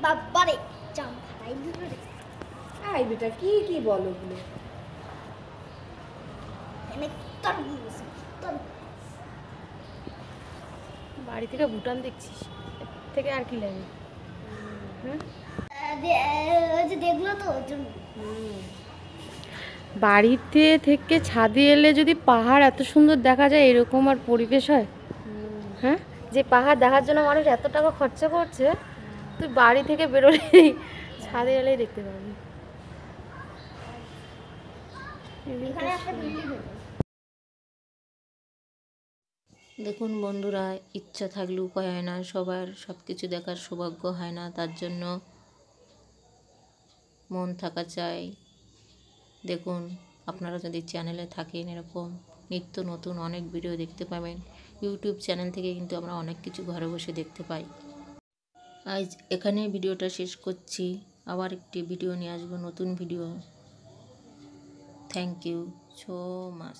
বাবারে জাম ফাটাই দিল রে। আই বেটা কি কি বলো ওগুলো? বাড়ি থেকে ভুটান দেখছিস, এর থেকে আর কি লাগে? হ্যাঁ, দেখলো তো ওর জন্য। বাড়িতে থেকে ছাদে এলে যদি পাহাড় এত সুন্দর দেখা যায়, এরকম আর পরিবেশ হয়? হ্যাঁ, যে পাহাড় দেখার জন্য মানুষ এত টাকা খরচা করছে, তুই বাড়ি থেকে বেরোলেই ছাদে এলেই দেখতে পাবি। এখানে একটা বিল্ডিং হলো। দেখুন বন্ধুরা, ইচ্ছা থাকলে উপায় হয় না, সবার সব কিছু দেখার সৌভাগ্য হয় না, তার জন্য মন থাকা চাই। দেখুন, আপনারা যদি চ্যানেলে থাকেন এরকম নিত্য নতুন অনেক ভিডিও দেখতে পাবেন। ইউটিউব চ্যানেল থেকে কিন্তু আমরা অনেক কিছু ঘরে বসে দেখতে পাই। আজ এখানে ভিডিওটা শেষ করছি, আবার একটি ভিডিও নিয়ে আসবো, নতুন video. Thank you so much.